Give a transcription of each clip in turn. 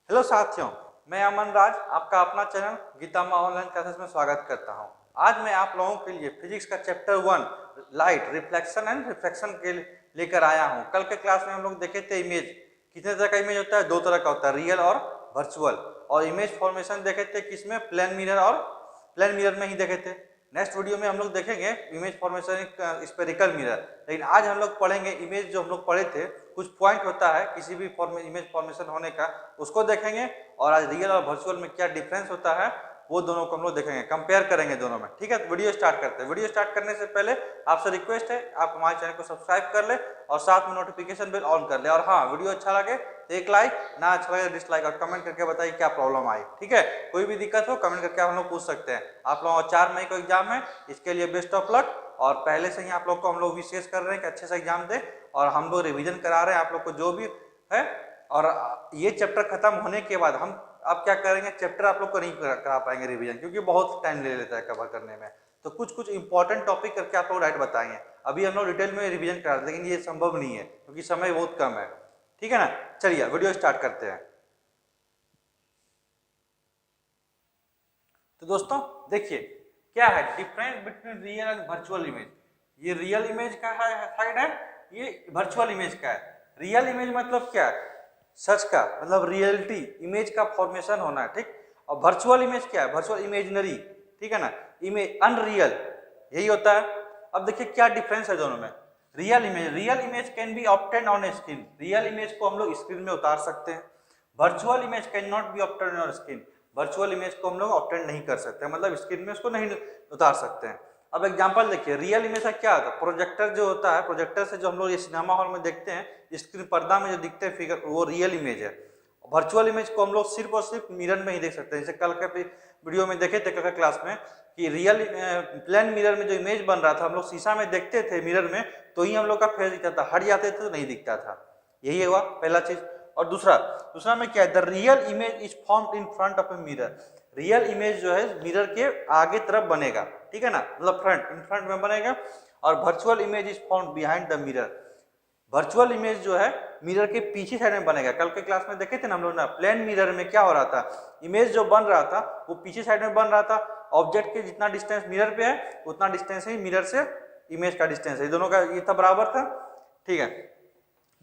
Hello साथियों, मैं अमन राज आपका अपना चैनल गीतामा ऑनलाइन क्लासेस में स्वागत करता हूं। आज मैं आप लोगों के लिए फिजिक्स का chapter 1 light reflection and refraction के लेकर आया हूं। कल के क्लास में हम लोग देखे थे इमेज कितने तरह का इमेज होता है, दो तरह का होता है, रियल और वर्चुअल। और इमेज फॉर्मेशन देखे थे किसमें, प्लेन मिरर और प्लेन मिरर में ही देखे थे। नेक्स्ट वीडियो में हम लोग देखेंगे इमेज फॉर्मेशन स्पेरिकल मिरर। लेकिन आज हम लोग पढ़ेंगे इमेज जो हम लोग पढ़े थे, कुछ पॉइंट होता है किसी भी इमेज फॉर्मेशन होने का, उसको देखेंगे। और आज रियल और वर्चुअल में क्या डिफरेंस होता है वो दोनों को हम लोग देखेंगे, कंपेयर करेंगे दोनों में। ठीक है, तो वीडियो स्टार्ट करते हैं। वीडियो स्टार्ट करने से पहले आपसे रिक्वेस्ट है आप हमारे चैनल को सब्सक्राइब कर ले और साथ में नोटिफिकेशन बेल ऑन कर ले। और हाँ, वीडियो अच्छा लगे तो एक लाइक, ना अच्छा लगे डिसलाइक, और कमेंट करके बताइए क्या प्रॉब्लम आई। ठीक है, कोई भी दिक्कत हो कमेंट करके हम लोग पूछ सकते हैं। आप लोगों का 4 मई को एग्जाम है, इसके लिए बेस्ट ऑफ लक। और पहले से ही आप लोग को हम लोग विशेष कर रहे हैं कि अच्छे से एग्जाम दे, और हम लोग रिवीजन करा रहे हैं आप लोग को जो भी है। और ये चैप्टर खत्म होने के बाद हम अब क्या करेंगे, चैप्टर आप लोग को नहीं करा पाएंगे रिवीजन, क्योंकि बहुत टाइम ले लेता है कवर करने में। तो कुछ कुछ इंपॉर्टेंट टॉपिक करके आप लोग राइट बताएंगे। अभी हम लोग डिटेल में रिवीजन करा रहे हैं, लेकिन ये संभव नहीं है क्योंकि समय बहुत कम है। ठीक है ना, चलिए वीडियो स्टार्ट करते हैं। तो दोस्तों देखिए क्या है difference between real and virtual image. ये रियल इमेज का साइड है, ये वर्चुअल इमेज का है। रियल इमेज मतलब क्या है, सच का, मतलब रियलिटी इमेज का फॉर्मेशन होना है। ठीक, और वर्चुअल इमेज क्या है, वर्चुअल इमेजिनरी। ठीक है ना, इमेज अनरियल, यही होता है। अब देखिए क्या डिफरेंस है दोनों में। Real image can be obtain on screen, real image को हम लोग स्क्रीन में उतार सकते हैं। Virtual image can not be obtain on screen, virtual image को हम लोग ऑब्टेन नहीं कर सकते, मतलब स्क्रीन में उसको नहीं उतार सकते हैं। अब एग्जांपल देखिए, रियल इमेज का क्या होता है, प्रोजेक्टर जो होता है, प्रोजेक्टर से जो हम लोग ये सिनेमा हॉल में देखते हैं, स्क्रीन पर्दा में जो दिखते हैं फिगर, वो रियल इमेज है। वर्चुअल इमेज को हम लोग सिर्फ और सिर्फ मिरर में ही देख सकते हैं। जैसे कल के वीडियो में देखे थे कल के क्लास में कि रियल प्लेन मिरर में जो इमेज बन रहा था, हम लोग शीशा में देखते थे मिरर में, तो ही हम लोग का फेस दिखता था, हट जाते थे तो नहीं दिखता था। यही हुआ पहला चीज। और दूसरा में क्या है, the real image is formed in front of a mirror, real image जो है मिरर के आगे तरफ बनेगा। ठीक है ना, मतलब फ्रंट, इन फ्रंट में बनेगा। और virtual image is formed behind the mirror, virtual image जो है मिरर के पीछे साइड में बनेगा। कल के क्लास में देखे थे ना हम लोग ना, प्लेन मिरर में क्या हो रहा था, इमेज जो बन रहा था वो पीछे साइड में बन रहा था। ऑब्जेक्ट के जितना डिस्टेंस मिरर पे है उतना डिस्टेंस ही मिरर से इमेज का डिस्टेंस है, दोनों का ये था बराबर था। ठीक है,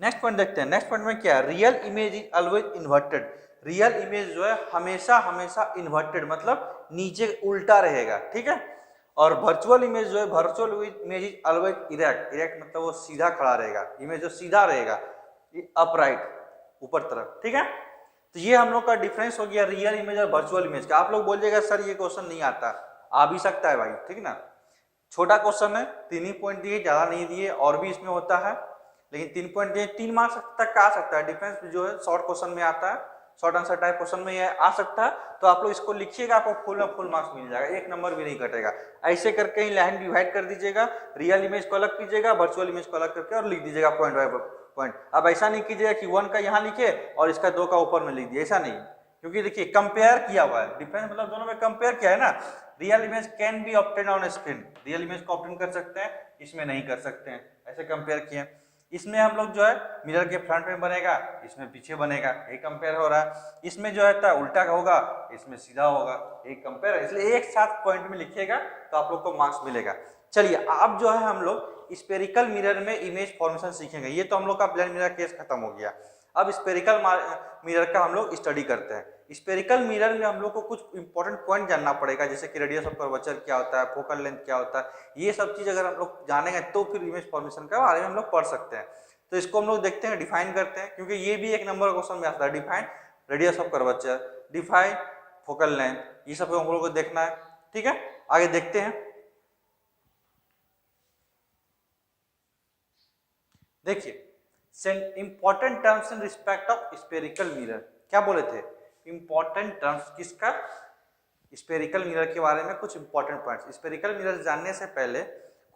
नेक्स्ट पॉइंट देखते हैं। नेक्स्ट पॉइंट में क्या है, real image is always inverted, real image जो है हमेशा हमेशा इन्वर्टेड, मतलब नीचे उल्टा रहेगा। ठीक है, और वर्चुअल इमेज जो है, virtual image is always erect, erect मतलब वो सीधा खड़ा रहेगा, इमेज जो सीधा रहेगा, अपराइट, ऊपर तरफ। ठीक है, तो ये हम लोग का डिफरेंस हो गया रियल इमेज और वर्चुअल इमेज का। आप लोग बोलिएगा सर ये क्वेश्चन नहीं आता, आ भी सकता है भाई। ठीक है ना, छोटा क्वेश्चन है, 3 ही पॉइंट दिए, ज्यादा नहीं दिए, और भी इसमें होता है, लेकिन 3 पॉइंट दिए, 3 मार्क्स तक का आ सकता है। डिफरेंस जो है शॉर्ट क्वेश्चन में आता है, शॉर्ट आंसर टाइप क्वेश्चन में ये आ सकता है। तो आप लोग इसको लिखिएगा, आपको फुल में फुल मार्क्स मिल जाएगा, एक नंबर भी नहीं कटेगा। ऐसे करके ही लाइन डिवाइड कर दीजिएगा, रियल इमेज को अलग कीजिएगा, वर्चुअल इमेज को अलग करके और लिख दीजिएगा पॉइंट बाय पॉइंट। अब ऐसा नहीं कीजिएगा कि 1 का यहाँ लिखे और इसका 2 का ऊपर में लिख दिए, ऐसा नहीं, क्योंकि देखिए कंपेयर किया हुआ है, डिफरेंस मतलब दोनों में कंपेयर किया है ना। Real image can be obtain on screen, real image को ऑब्टेन कर सकते हैं, इसमें नहीं कर सकते हैं, ऐसे कंपेयर किए। इसमें हम लोग जो है मिरर के फ्रंट में बनेगा, इसमें पीछे बनेगा, ये कंपेयर हो रहा है। इसमें जो है उल्टा होगा, इसमें सीधा होगा, एक कंपेयर है। इसलिए एक साथ पॉइंट में लिखिएगा तो आप लोग को मार्क्स मिलेगा। चलिए अब जो है हम लोग स्पेरिकल मिरर में इमेज फॉर्मेशन सीखेंगे। ये तो हम लोग का प्लेन मिरर केस खत्म हो गया। अब स्पेरिकल मिरर का हम लोग स्टडी करते हैं। स्पेरिकल मिरर में हम लोग को कुछ इंपॉर्टेंट पॉइंट जानना पड़ेगा, जैसे कि रेडियस ऑफ कर्वेचर क्या होता है, फोकल लेंथ क्या होता है। ये सब चीज अगर हम लोग जानेंगे तो फिर इमेज फॉर्मेशन के बारे में हम लोग पढ़ सकते हैं। तो इसको हम लोग देखते हैं, डिफाइन करते हैं, क्योंकि ये भी एक नंबर क्वेश्चन में आता है। Define radius of curvature, define focal length, ये सब हम लोग को देखना है। ठीक है, आगे देखते हैं। देखिए important terms in respect of spherical mirror, क्या बोले थे, इंपॉर्टेंट टर्म्स किसका, स्पेरिकल मिरर के बारे में कुछ इंपॉर्टेंट पॉइंट्स। स्पेरिकल मिरर जानने से पहले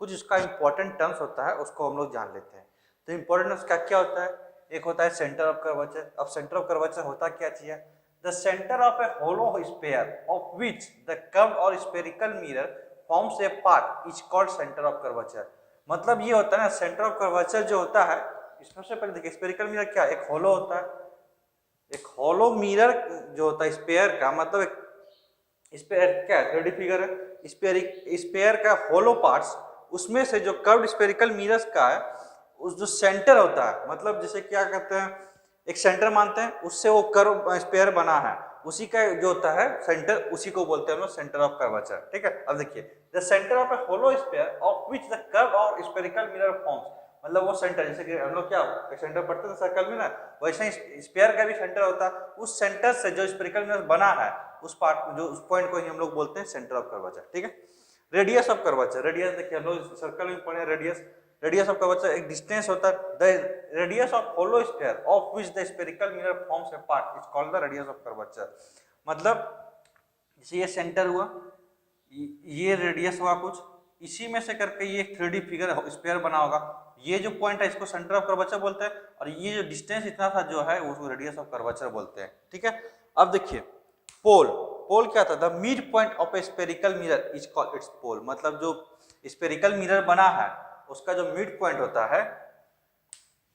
कुछ उसका इंपॉर्टेंट टर्म्स होता है, उसको हम लोग जान लेते हैं। तो इंपॉर्टेंट टर्म्स क्या क्या होता है, एक होता है सेंटर ऑफ कर्वेचर। अब सेंटर ऑफ कर्वेचर होता क्या चाहिए, the centre of a hollow sphere of which the curve और spherical mirror forms a part is called centre of curvature. मतलब ये होता है ना, सेंटर ऑफ कर्वेचर जो होता है, सबसे पहले देखिए स्पेरिकल मिरर क्या, एक होलो होता है, एक हॉलो मिरर जो होता है स्पेयर का, मतलब एक स्पेयर क्या है, 3D फिगर है, स्पेयर का हॉलो पार्ट्स, उसमें से जो कर्व्ड स्फेरिकल मिरर्स का है, उस जो सेंटर होता है, मतलब जैसे क्या कहते हैं, एक सेंटर मानते हैं, उससे वो कर्व स्पेयर बना है, उसी का जो होता है सेंटर, उसी को बोलते हैं हम लोग सेंटर ऑफ कर्वेचर। ठीक है, अब देखिए the centre of a hollow sphere of which the curve और स्फेरिकल मिरर फॉर्म्स, मतलब वो सेंटर, जैसे कि हम लोग क्या एक सेंटर पढ़ते थे सर्कल में ना, वैसे ही स्फीयर का भी सेंटर होता है, उस सेंटर से जो स्फेरिकल मिरर बना है, उस पार्ट जो उस पॉइंट को ही हम लोग बोलते हैं सेंटर ऑफ कर्वेचर। ठीक है, रेडियस ऑफ कर्वेचर, रेडियस देखिए हम लोग सर्कल में पढ़े रेडियस, रेडियस ऑफ कर्वेचर एक डिस्टेंस होता है, the radius of hollow sphere of which the spherical mirror forms a part is called the radius of curvature. मतलब जैसे ये सेंटर हुआ, ये रेडियस हुआ कुछ, इसी में से करके ये 3D फिगर स्फीयर बना होगा, ये जो पॉइंट है इसको सेंटर ऑफ कर्वेचर बोलते हैं, और ये जो डिस्टेंस इतना था जो है उसको रेडियस ऑफ कर्वेचर बोलते हैं। ठीक है, अब देखिए पोल, पोल क्या था, the mid point of a spherical mirror is called its pole, मतलब जो स्फेरिकल मिरर बना है उसका जो मिड पॉइंट होता है,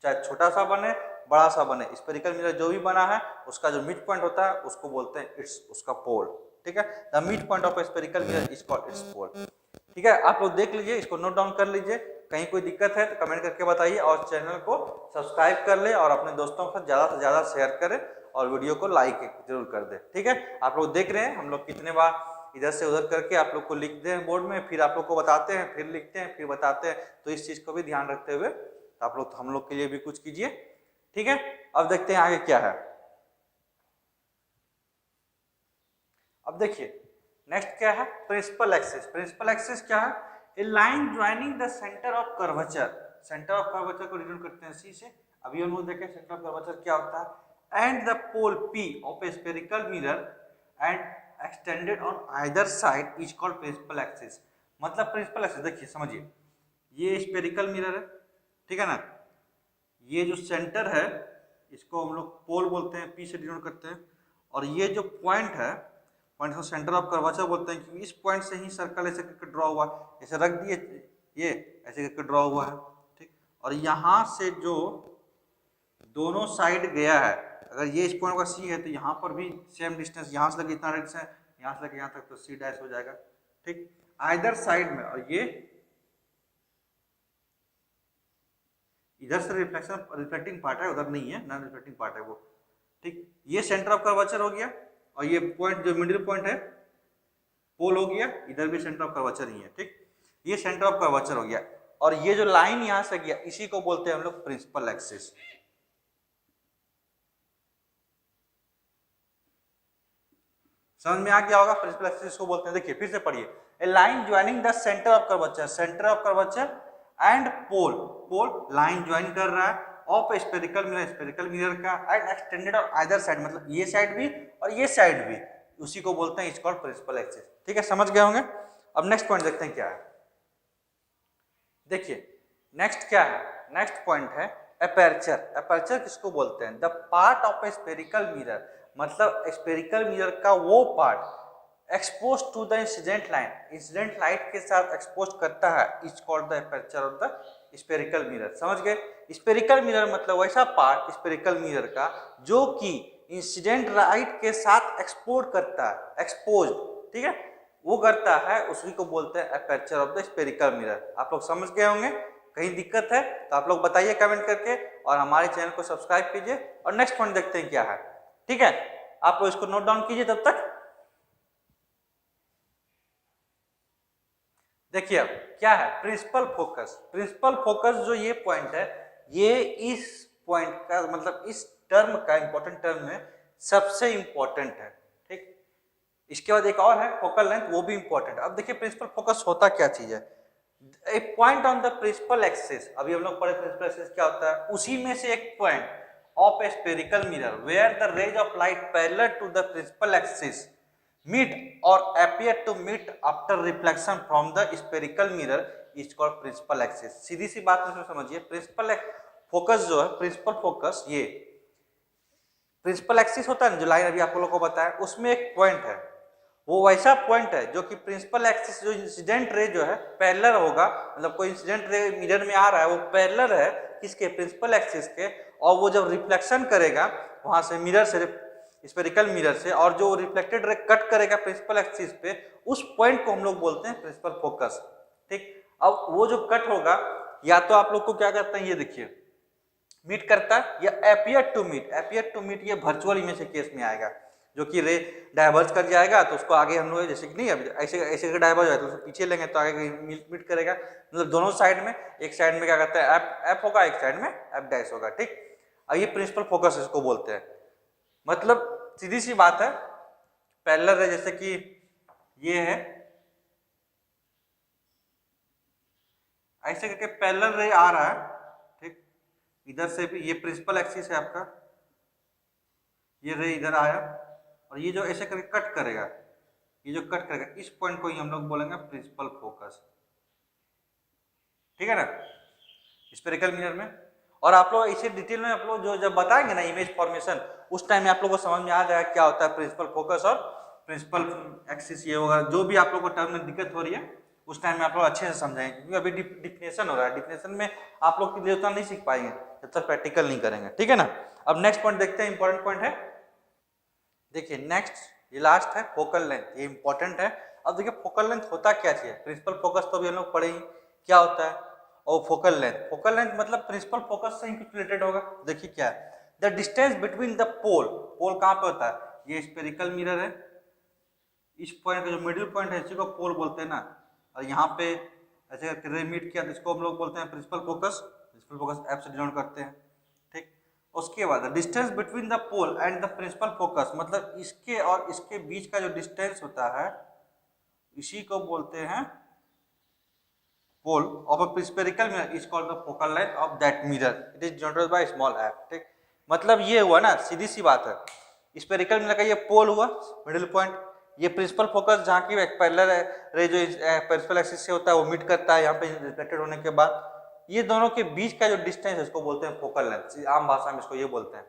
चाहे छोटा सा बने बड़ा सा बने, स्फेरिकल मिरर जो भी बना है उसका जो मिड पॉइंट होता है उसको बोलते हैं इट्स उसका पोल। ठीक है, the mid point of a spherical mirror is called its pole. ठीक है, आप लोग देख लीजिए, इसको नोट डाउन कर लीजिए, कहीं कोई दिक्कत है तो कमेंट करके बताइए, और चैनल को सब्सक्राइब कर ले और अपने दोस्तों के साथ ज़्यादा से ज़्यादा शेयर करें और वीडियो को लाइक जरूर कर दे। ठीक है, आप लोग देख रहे हैं हम लोग कितने बार इधर से उधर करके आप लोग को लिखते हैं बोर्ड में, फिर आप लोग को बताते हैं, फिर लिखते हैं, फिर बताते हैं, तो इस चीज़ को भी ध्यान रखते हुए आप लोग हम लोग के लिए भी कुछ कीजिए। ठीक है, अब देखते हैं आगे क्या है। अब देखिए नेक्स्ट क्या है, प्रिंसिपल एक्सिस। प्रिंसिपल एक्सिस क्या है, a line joining the centre of curvature, centre of curvature को डिनोट करते हैं सी से, अभी हम लोग देखें सेंटर ऑफ कर्वेचर क्या होता है, and the pole P of a spherical mirror and extended on either side is called principal axis. मतलब प्रिंसिपल एक्सिस देखिए समझिए, ये स्फेरिकल मिरर है, ठीक है ना, ये जो सेंटर है इसको हम लोग पोल बोलते हैं, P से डिनोट करते हैं, और ये जो पॉइंट है, पॉइंट को सेंटर ऑफ कर्वेचर बोलते हैं, क्योंकि इस पॉइंट से ही सर्कल ऐसे करके ड्रॉ हुआ, ऐसे रख दिए, ये ऐसे करके ड्रॉ हुआ है। ठीक, और यहाँ से जो दोनों साइड गया है, अगर ये इस पॉइंट का सी है तो यहाँ पर भी सेम डिस्टेंस, यहाँ से लगे इतना डिस्टेंस है, यहाँ से लगे यहाँ तक, तो सी डैश हो जाएगा। ठीक, आइदर साइड में, और ये इधर से रिफ्लेक्टिंग पार्ट है, उधर नहीं है, नॉन रिफ्लेक्टिंग पार्ट है वो। ठीक, ये सेंटर ऑफ कर्वेचर हो गया, और ये पॉइंट जो मिडिल पॉइंट है पोल हो गया, इधर भी सेंटर ऑफ कर्वेचर ही है। ठीक, ये सेंटर ऑफ कर्वेचर हो गया, और ये जो लाइन यहां से गया इसी को बोलते हैं हम लोग प्रिंसिपल एक्सिस। समझ में आ गया होगा, प्रिंसिपल एक्सिस को बोलते हैं। देखिए फिर से पढ़िए, a line joining the centre of curvature, centre of curvature and pole, pole line join कर रहा है of spherical mirror, spherical mirror का, and extended on either side, मतलब ये साइड भी और ये साइड भी, उसी को बोलते हैं इट्स कॉल्ड प्रिंसिपल एक्सिस। ठीक है, समझ गए होंगे। अब नेक्स्ट पॉइंट देखते हैं क्या है। देखिए नेक्स्ट क्या है, नेक्स्ट पॉइंट है एपर्चर। एपर्चर किसको बोलते हैं, the part of a spherical mirror, मतलब स्फेरिकल मिरर का वो part expose to the incident line, incident light के साथ एक्सपोज करता है, is called the aperture of the spherical mirror. समझ गए, स्फेरिकल मिरर मतलब वैसा पार्ट स्फेरिकल मिरर का जो कि इंसिडेंट लाइट के साथ एक्सपोज करता है, एक्सपोज, ठीक है, वो करता है, उसी को बोलते हैं aperture of the spherical mirror. आप लोग समझ गए होंगे, कहीं दिक्कत है तो आप लोग बताइए कमेंट करके, और हमारे चैनल को सब्सक्राइब कीजिए, और नेक्स्ट पॉइंट देखते हैं क्या है। ठीक है, आप लोग इसको नोट डाउन कीजिए तब तक। देखिए अब क्या है, प्रिंसिपल फोकस। प्रिंसिपल फोकस जो ये पॉइंट है, ये इस पॉइंट का मतलब इस टर्म का इंपॉर्टेंट टर्म में सबसे इंपॉर्टेंट है। ठीक, इसके बाद एक और है फोकल लेंथ, वो भी इंपॉर्टेंट है। अब देखिए प्रिंसिपल फोकस होता क्या चीज है, a point on the principal axis, अभी हम लोग पढ़े प्रिंसिपल एक्सिस क्या होता है, उसी में से एक point of a spherical mirror where the rays of light parallel to the principal axis meet or appear to meet after reflection from the spherical mirror is called principal axis। सीधी सी बात इसमें समझिए, प्रिंसिपल फोकस जो है, principal focus, ये principal axis होता है ना, जो लाइन अभी आप लोगों को बताया, उसमें एक पॉइंट है, वो वैसा पॉइंट है जो कि प्रिंसिपल एक्सिस जो इंसिडेंट रे जो है पैरेलल होगा, मतलब कोई इंसिडेंट रे मिरर में आ रहा है वो पैरेलल है किसके, प्रिंसिपल एक्सिस के, और वो जब रिफ्लेक्शन करेगा वहां से मिरर से, स्फेरिकल मिरर से, और जो रिफ्लेक्टेड रे कट करेगा प्रिंसिपल एक्सिस पे, उस पॉइंट को हम लोग बोलते हैं प्रिंसिपल फोकस। ठीक, अब वो जो कट होगा या तो आप लोग को क्या करते हैं, ये देखिए मीट करता है या appear to meet. Appear to meet ये वर्चुअल इमेज के केस में आएगा, जो कि रे डाइवर्ज कर जाएगा तो उसको आगे हम लोग जैसे कि नहीं अब ऐसे ऐसे डाइवर्ज है तो उसको पीछे लेंगे तो आगे मीट करेगा, मतलब दोनों साइड में, एक साइड में क्या करता है एफ होगा, एक साइड में एफ डैश होगा। ठीक, अब ये प्रिंसिपल फोकस इसको बोलते हैं। मतलब सीधी सी बात है, पैरेलल रे जैसे कि ये है, ऐसे करके पैरेलल रे आ रहा है, ठीक, इधर से भी ये प्रिंसिपल एक्सिस है आपका, ये रे इधर आया और ये जो ऐसे करके कट करेगा, ये जो कट करेगा इस पॉइंट को ही हम लोग बोलेंगे प्रिंसिपल फोकस। ठीक है ना, स्फेरिकल मिरर में। और आप लोग इसे डिटेल में आप लोग जो जब बताएंगे ना इमेज फॉर्मेशन, उस टाइम में आप लोग को समझ में आ जाएगा क्या होता है प्रिंसिपल फोकस और प्रिंसिपल एक्सिस, ये होगा जो भी आप लोग को टर्म में दिक्कत हो रही है उस टाइम में आप लोग अच्छे से समझाएंगे, क्योंकि अभी डिफिनेशन हो रहा है, डिफिनेशन में आप लोग के लिए उतना नहीं सीख पाएंगे जब तक प्रैक्टिकल नहीं करेंगे। ठीक है ना, अब नेक्स्ट पॉइंट देखते हैं, इंपॉर्टेंट पॉइंट है, देखिए नेक्स्ट ये लास्ट है फोकल लेंथ, ये इंपॉर्टेंट है। अब देखिए फोकल लेंथ होता क्या चाहिए, प्रिंसिपल फोकस तो भी हम लोग पढ़ेंगे क्या होता है, और फोकल लेंथ मतलब प्रिंसिपल फोकस से ही कुछ रिलेटेड होगा। देखिए क्या है, द डिस्टेंस बिटवीन द पोल, पोल कहाँ पे होता है, ये स्फेरिकल मिरर है, इस पॉइंट का जो मिडिल पॉइंट है इसी को पोल बोलते हैं ना, और यहाँ पे ऐसे करके रे मीट किया तो इसको हम लोग बोलते हैं principal focus, principal focus F से डिनोट करते हैं। ठीक, उसके बाद distance between the pole and the principal focus, मतलब इसके और इसके बीच का जो डिस्टेंस होता है इसी को बोलते हैं pole of a spherical mirror is called the focal length of that mirror, it is denoted by small F. ठीक, मतलब ये हुआ ना, सीधी सी बात है, स्फेरिकल मिरर का ये पोल हुआ मिडिल पॉइंट, ये प्रिंसिपल फोकस जहाँ की पैरेलल रे जो प्रिंसिपल एक्सिस से होता है वो मीट करता है यहाँ पे रिफ्लेक्टेड होने के बाद, ये दोनों के बीच का जो डिस्टेंस है इसको बोलते हैं फोकल लेंथ, आम भाषा में इसको ये बोलते हैं।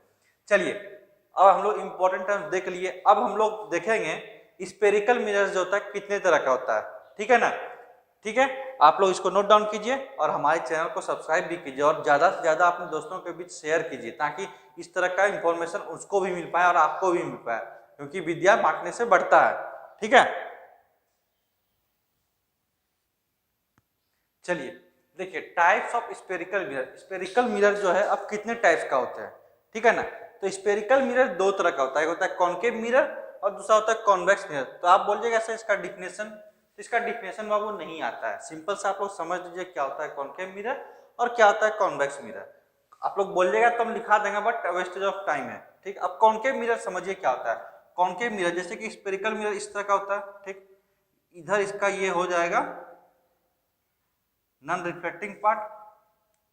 चलिए अब हम लोग इंपॉर्टेंट टर्म देख लिए, अब हम लोग देखेंगे स्फेरिकल मिरर जो होता है कितने तरह का होता है। ठीक है ना, ठीक है, आप लोग इसको नोट डाउन कीजिए और हमारे चैनल को सब्सक्राइब भी कीजिए और ज़्यादा से ज़्यादा अपने दोस्तों के बीच शेयर कीजिए, ताकि इस तरह का इंफॉर्मेशन उसको भी मिल पाए और आपको भी मिल पाए, क्योंकि विद्या बांटने से बढ़ता है। ठीक है, चलिए देखिए types of spherical mirror. Spherical mirror जो है अब कितने टाइप्स का होता है, ठीक है ना, तो स्फेरिकल मिरर दो तरह का होता है, एक होता है कॉन्केव मिरर और दूसरा होता है कॉन्वेक्स मिरर। तो आप बोलिएगा सर इसका डिफिनेशन, इसका डिफिनेशन बाबू नहीं आता है, सिंपल से आप लोग समझ लीजिए क्या होता है कॉन्केव मिरर और क्या होता है कॉन्वेक्स मिरर। आप लोग बोलिएगा तो हम लिखा देंगे बट वेस्टेज ऑफ टाइम है। ठीक, अब कॉन्केव मिरर समझिए क्या होता है। कॉन्केव मिरर जैसे कि स्फेरिकल मिरर इस तरह का होता है, ठीक, इधर इसका ये हो जाएगा नॉन रिफ्लेक्टिंग पार्ट,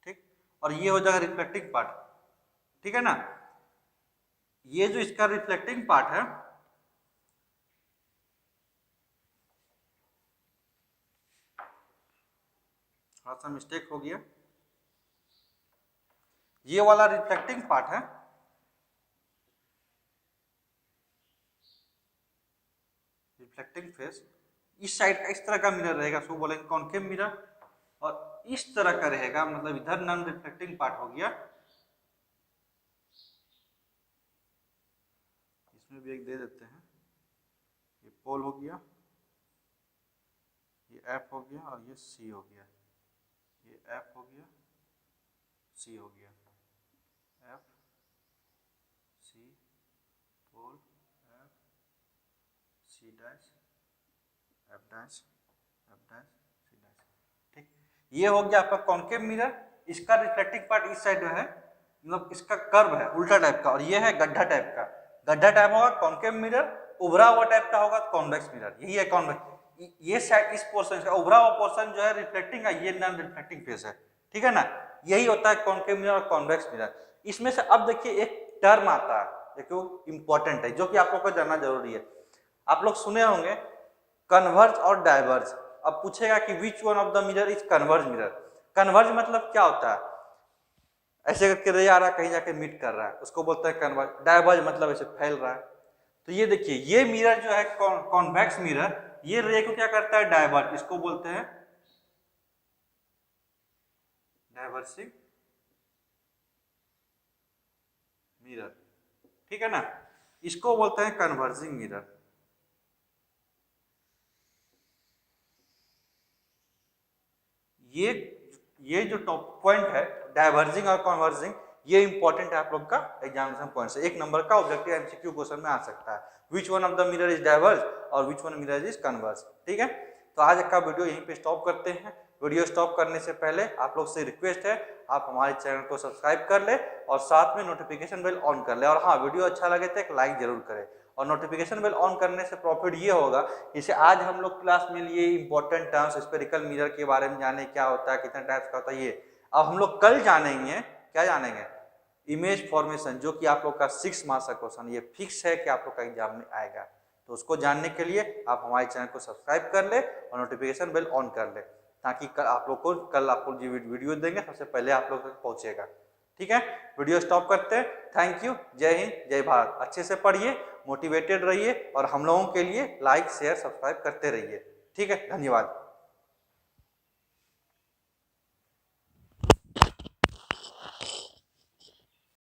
ठीक, और ये हो जाएगा रिफ्लेक्टिंग पार्ट। ठीक है ना, ये जो इसका रिफ्लेक्टिंग पार्ट है थोड़ा सा मिस्टेक हो गया, ये वाला रिफ्लेक्टिंग पार्ट है, रिफ्लेक्टिंग फेस, इस साइड का इस तरह का मिरर रहेगा, उसको बोलेंगे कॉन्केव मिरर, और इस तरह का रहेगा मतलब इधर नॉन रिफ्लेक्टिंग पार्ट हो गया, इसमें भी एक दे देते हैं, ये पोल हो गया, ये एफ हो गया और ये सी हो गया, ये एफ हो गया, सी हो गया, F C pole F C dash F dash F dash C dash. ठीक, ये हो गया आपका कॉन्केव मिरर, इसका रिफ्लेक्टिंग पार्ट इस साइड में है, मतलब इसका कर्व है उल्टा टाइप का, और ये है गड्ढा टाइप का, गड्ढा टाइप होगा कॉन्केव मिरर, उभरा हुआ टाइप का होगा कॉन्वेक्स मिरर, यही है कॉन्वेक्स। ये साइड इस पोर्शन का उभरा हुआ पोर्शन जो है रिफ्लेक्टिंग है, ये नॉन रिफ्लेक्टिंग फेस है। ठीक है ना, यही होता है कॉन्केव मिरर और कॉन्वेक्स मिरर। इसमें से अब देखिए एक टर्म आता है देखो इंपॉर्टेंट है, जो कि आप लोग को जानना जरूरी है। आप लोग सुने होंगे कन्वर्ज और डाइवर्ज। अब पूछेगा कि विच one of the mirror is converge mirror. Converge मतलब क्या होता है, ऐसे करके रे आ रहा है कहीं जाके मीट कर रहा है, उसको बोलते हैं कन्वर्ज। डाइवर्ज मतलब ऐसे फैल रहा है। तो ये देखिए ये मिरर जो है कॉन्वेक्स मिरर, ये रे को क्या करता है डाइवर्ज, इसको बोलते हैं डाइवर्सिंग मिरर, ठीक है ना। इसको बोलते हैं कन्वर्जिंग मिरर। ये जो टॉप पॉइंट है डाइवर्जिंग और कन्वर्जिंग, ये इंपॉर्टेंट है आप लोग का एग्जामिनेशन पॉइंट से, 1 नंबर का ऑब्जेक्टिव एमसीक्यू क्वेश्चन में आ सकता है। Which one of the mirror is diverge और which one mirror is converge, ठीक है। तो आज का वीडियो यहीं पे स्टॉप करते हैं। वीडियो स्टॉप करने से पहले आप लोग से रिक्वेस्ट है आप हमारे चैनल को सब्सक्राइब कर ले और साथ में नोटिफिकेशन बेल ऑन कर ले, और हाँ वीडियो अच्छा लगे तो एक लाइक जरूर करें। और नोटिफिकेशन बेल ऑन करने से प्रॉफिट ये होगा, जैसे आज हम लोग क्लास में लिए इंपॉर्टेंट टर्म्स स्फेरिकल मिरर के बारे में जाने क्या होता है, कितने टाइप्स का होता है, ये अब हम लोग कल जानेंगे। क्या जानेंगे? इमेज फॉर्मेशन, जो कि आप लोग का 6 मार्क्स का क्वेश्चन, ये फिक्स है कि आप लोग का एग्जाम में आएगा। तो उसको जानने के लिए आप हमारे चैनल को सब्सक्राइब कर ले और नोटिफिकेशन बेल ऑन कर ले, ताकि कल आपको जो वीडियो देंगे सबसे पहले आप लोग तक पहुंचेगा, ठीक है। वीडियो स्टॉप करते हैं। Thank you. जय हिंद, जय भारत। अच्छे से पढ़िए, मोटिवेटेड रहिए और हम लोगों के लिए लाइक शेयर सब्सक्राइब करते रहिए, ठीक है। धन्यवाद।